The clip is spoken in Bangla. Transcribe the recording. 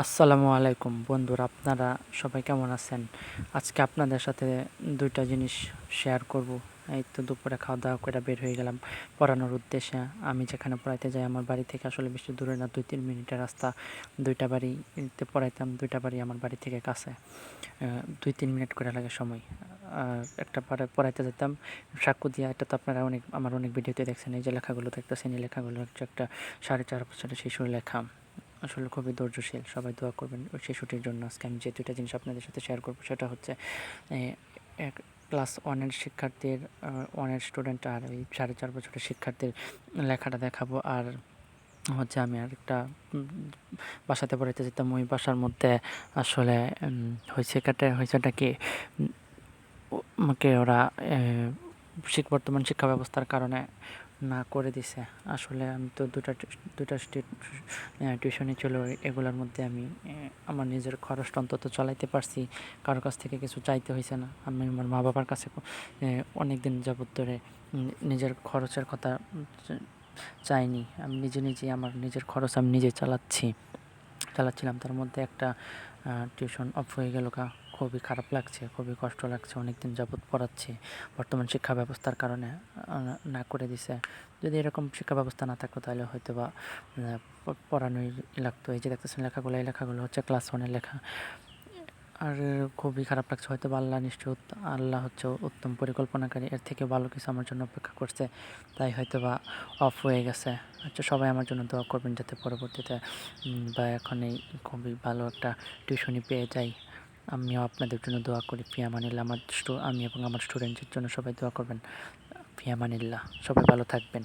আসসালামু আলাইকুম বন্ধুরা, আপনারা সবাই কেমন আছেন? আজকে আপনাদের সাথে ২টা জিনিস শেয়ার করব। এই তো দুপুরে খাওয়া-দাওয়া করে বের হয়ে গেলাম পড়ানোর উদ্দেশ্যে। আমি যেখানে পড়াইতে যাই আমার বাড়ি থেকে আসলে বেশি দূরে না, ২-৩ মিনিটের রাস্তা। ২টা বাড়িতে পড়াইতাম, ২টা বাড়ি আমার বাড়ি থেকে কাছে। ২-৩ মিনিট করে লাগে সময়। একটা পড়াইতে যেতাম সাক্কুদিয়া। এটা তো আপনারা আমার অনেক ভিডিওতে দেখছেন। এই যে লেখাগুলো দেখতেছেন, এই লেখাগুলো হচ্ছে একটা 4.5 বছরের শিশুর লেখা। আসলে খুবই ধৈর্যশীল। সবাই দোয়া করবেন ওই শিশুটির জন্য। আজকে আমি যে ২টা জিনিস আপনাদের সাথে শেয়ার করব সেটা হচ্ছে এ এক ক্লাস 1 এর শিক্ষার্থীর 1 এর স্টুডেন্ট আর ওই 4.5 বছরের শিক্ষার্থীর লেখাটা দেখাবো। আর হচ্ছে আমি আরেকটা বাসাতে পড়াইতে যেতাম। ওই বাসার মধ্যে আসলে হইছেটা কি, আমাকে ওরা বর্তমান শিক্ষা ব্যবস্থার কারণে না করে দিছে। আসলে আমি তো দুটা টিউশনি ছিল। এগুলোর মধ্যে আমি আমার নিজের খরচটা অন্তত চালাইতে পারছি। কারো কাছ থেকে কিছু চাইতে হয়েছে না। আমি আমার মা-বাবার কাছে অনেক দিন যাবত ধরে নিজের খরচের কথা চাইনি। আমি নিজেই আমার নিজের খরচ আমি নিজে চালাচ্ছিলাম। তার মধ্যে একটা টিউশন অফ হয়ে গেল। খুবই খারাপ লাগছে, খুবই কষ্ট লাগছে। অনেকদিন যাবত পড়াচ্ছি, বর্তমান শিক্ষা ব্যবস্থার কারণে না করে দিছে। যদি এরকম শিক্ষা ব্যবস্থা না থাকতো তাহলে হয়তো বা পড়ানোই লাগতো। এই যে দেখতেছেন লেখাগুলো, এই লেখাগুলো হচ্ছে ক্লাস 1 এর লেখা। আর খুবই খারাপ লাগছে। হয়তো বা আল্লাহ হচ্ছে উত্তম পরিকল্পনাকারী। এর থেকে ভালো কিছু আমার জন্য অপেক্ষা করছে, তাই হয়তো বা অফ হয়ে গেছে। আচ্ছা, সবাই আমার জন্য দোয়া করবেন যাতে পরবর্তীতে বা এখন এই খুবই ভালো একটা টিউশনি পেয়ে যাই। আমিও আপনাদের জন্য দোয়া করি। ফি আমানিল্লাহ। আমি এবং আমার স্টুডেন্টদের জন্য সবাই দোয়া করবেন। ফি আমানিল্লাহ। সবাই ভালো থাকবেন।